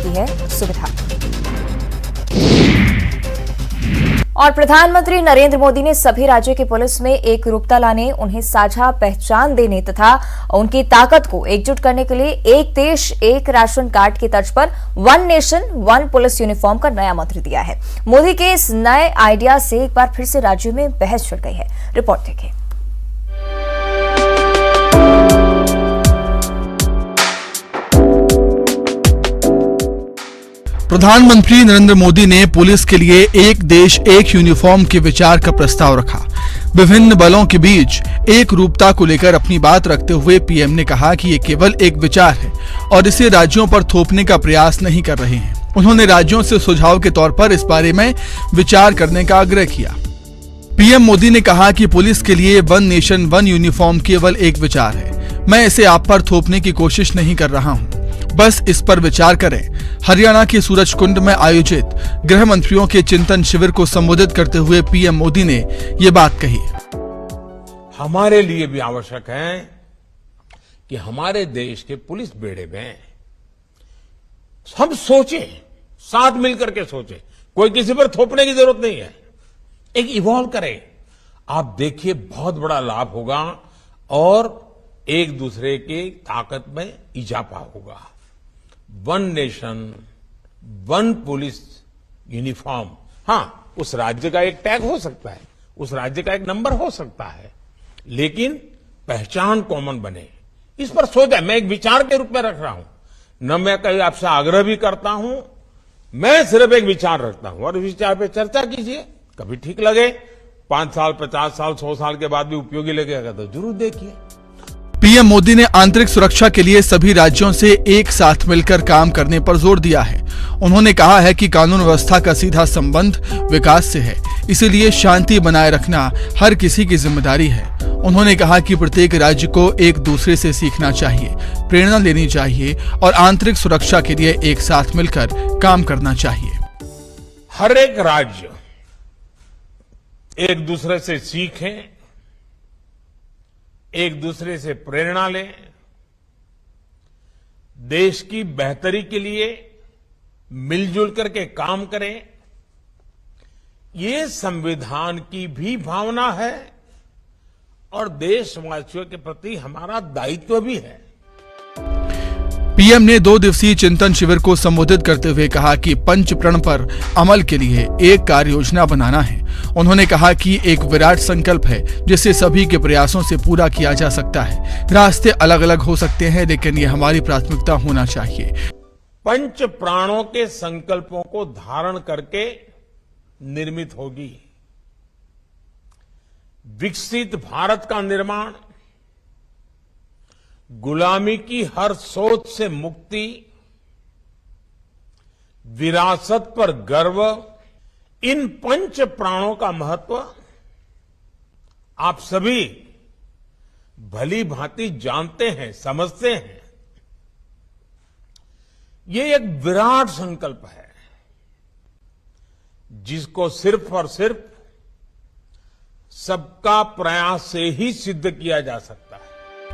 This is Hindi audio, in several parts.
चुकी है सुविधा। और प्रधानमंत्री नरेंद्र मोदी ने सभी राज्यों की पुलिस में एकरूपता लाने, उन्हें साझा पहचान देने तथा उनकी ताकत को एकजुट करने के लिए एक देश एक राशन कार्ड की तर्ज पर one nation one police uniform का नया मंत्र दिया है। मोदी के इस नए आइडिया से एक बार फिर से राज्यों में बहस छिड़ गई है। रिपोर्ट देखिए। प्रधानमंत्री नरेंद्र मोदी ने पुलिस के लिए एक देश एक यूनिफॉर्म के विचार का प्रस्ताव रखा। विभिन्न बलों के बीच एक रूपता को लेकर अपनी बात रखते हुए पीएम ने कहा कि ये केवल एक विचार है और इसे राज्यों पर थोपने का प्रयास नहीं कर रहे हैं। उन्होंने राज्यों से सुझाव के तौर पर इस बारे में विचार करने का आग्रह किया। पीएम मोदी ने कहा कि पुलिस के लिए वन नेशन वन यूनिफॉर्म केवल एक विचार है। मैं इसे आप पर थोपने की कोशिश नहीं कर रहा हूँ, बस इस पर विचार करें। हरियाणा के सूरजकुंड में आयोजित गृह मंत्रियों के चिंतन शिविर को संबोधित करते हुए पीएम मोदी ने ये बात कही। हमारे लिए भी आवश्यक है कि हमारे देश के पुलिस बेड़े में हम सोचें, साथ मिलकर के सोचें। कोई किसी पर थोपने की जरूरत नहीं है, एक इवॉल्व करें। आप देखिए बहुत बड़ा लाभ होगा और एक दूसरे की ताकत में इजाफा होगा। One nation one police uniform, हाँ उस राज्य का एक टैग हो सकता है, उस राज्य का एक नंबर हो सकता है, लेकिन पहचान कॉमन बने, इस पर सोचा। मैं एक विचार के रूप में रख रहा हूं, न मैं कहीं आपसे आग्रह भी करता हूं, मैं सिर्फ एक विचार रखता हूं और इस विचार पे चर्चा कीजिए। कभी ठीक लगे, 5 साल 50 साल 100 साल के बाद भी उपयोगी लगेगा तो जरूर देखिए। पीएम मोदी ने आंतरिक सुरक्षा के लिए सभी राज्यों से एक साथ मिलकर काम करने पर जोर दिया है। उन्होंने कहा है कि कानून व्यवस्था का सीधा संबंध विकास से है, इसीलिए शांति बनाए रखना हर किसी की जिम्मेदारी है। उन्होंने कहा कि प्रत्येक राज्य को एक दूसरे से सीखना चाहिए, प्रेरणा लेनी चाहिए और आंतरिक सुरक्षा के लिए एक साथ मिलकर काम करना चाहिए। हर एक राज्य एक दूसरे से सीखें, एक दूसरे से प्रेरणा लें, देश की बेहतरी के लिए मिलजुल करके काम करें। ये संविधान की भी भावना है और देशवासियों के प्रति हमारा दायित्व भी है। पीएम ने 2 दिवसीय चिंतन शिविर को संबोधित करते हुए कहा कि पंच प्रण पर अमल के लिए एक कार्य योजना बनाना है। उन्होंने कहा कि एक विराट संकल्प है जिसे सभी के प्रयासों से पूरा किया जा सकता है। रास्ते अलग अलग हो सकते हैं, लेकिन ये हमारी प्राथमिकता होना चाहिए। पंच प्राणों के संकल्पों को धारण करके निर्मित होगी विकसित भारत का निर्माण, गुलामी की हर सोच से मुक्ति, विरासत पर गर्व। इन पंच प्राणों का महत्व आप सभी भली भांति जानते हैं, समझते हैं। ये एक विराट संकल्प है जिसको सिर्फ और सिर्फ सबका प्रयास से ही सिद्ध किया जा सकता है।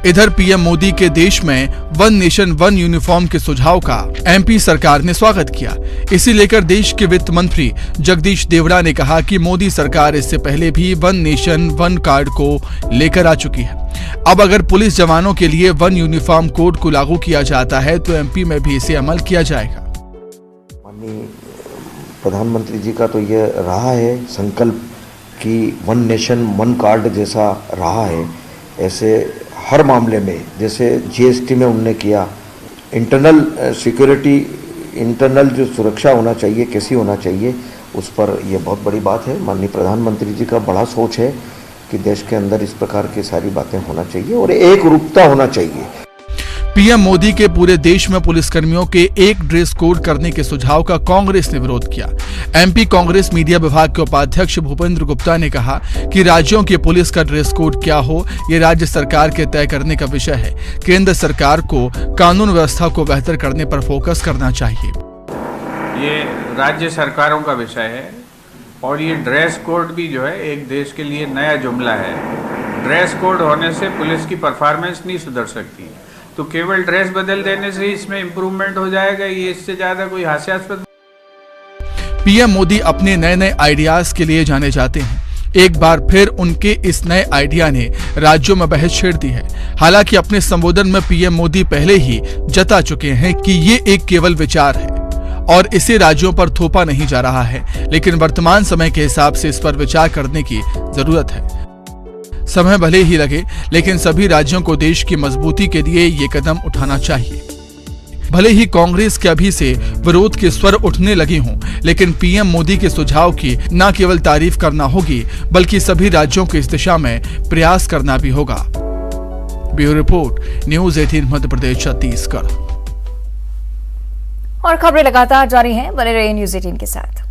इधर पीएम मोदी के देश में वन नेशन वन यूनिफॉर्म के सुझाव का एमपी सरकार ने स्वागत किया। इसी लेकर देश के वित्त मंत्री जगदीश देवड़ा ने कहा कि मोदी सरकार इससे पहले भी वन नेशन वन कार्ड को लेकर आ चुकी है। अब अगर पुलिस जवानों के लिए वन यूनिफॉर्म कोड को लागू किया जाता है तो एमपी में भी इसे अमल किया जाएगा। माननीय प्रधानमंत्री जी का तो ये रहा है संकल्प कि वन नेशन वन कार्ड जैसा रहा है, ऐसे हर मामले में, जैसे जीएसटी में उन्होंने किया, इंटरनल सिक्योरिटी, इंटरनल जो सुरक्षा होना चाहिए कैसी होना चाहिए, उस पर यह बहुत बड़ी बात है। माननीय प्रधानमंत्री जी का बड़ा सोच है कि देश के अंदर इस प्रकार की सारी बातें होना चाहिए और एक रूपता होना चाहिए। पीएम मोदी के पूरे देश में पुलिसकर्मियों के एक ड्रेस कोड करने के सुझाव का कांग्रेस ने विरोध किया। एमपी कांग्रेस मीडिया विभाग के उपाध्यक्ष भूपेंद्र गुप्ता ने कहा कि राज्यों के पुलिस का ड्रेस कोड क्या हो, ये राज्य सरकार के तय करने का विषय है। केंद्र सरकार को कानून व्यवस्था को बेहतर करने पर फोकस करना चाहिए। ये राज्य सरकारों का विषय है और ये ड्रेस कोड भी जो है एक देश के लिए नया जुमला है। ड्रेस कोड होने से पुलिस की परफॉर्मेंस नहीं सुधर सकती। तो केवल ड्रेस बदल देने से इसमें इम्प्रूवमेंट हो जाएगा, ये इससे ज्यादा कोई हास्यास्पद। पीएम मोदी अपने नए नए आइडियाज के लिए जाने जाते हैं। एक बार फिर उनके इस नए आइडिया ने राज्यों में बहस छेड़ दी है। हालांकि अपने संबोधन में पीएम मोदी पहले ही जता चुके हैं कि ये एक केवल विचार है और इसे राज्यों पर थोपा नहीं जा रहा है, लेकिन वर्तमान समय के हिसाब से इस पर विचार करने की जरूरत है। समय भले ही लगे, लेकिन सभी राज्यों को देश की मजबूती के लिए ये कदम उठाना चाहिए। भले ही कांग्रेस के अभी से विरोध के स्वर उठने लगे हों, लेकिन पीएम मोदी के सुझाव की न केवल तारीफ करना होगी, बल्कि सभी राज्यों को इस दिशा में प्रयास करना भी होगा। Bureau report, news 18 Madhya Pradesh Chhattisgarh. और खबरें लगातार जारी हैं, बने रहिए न्यूज़ 18 के साथ।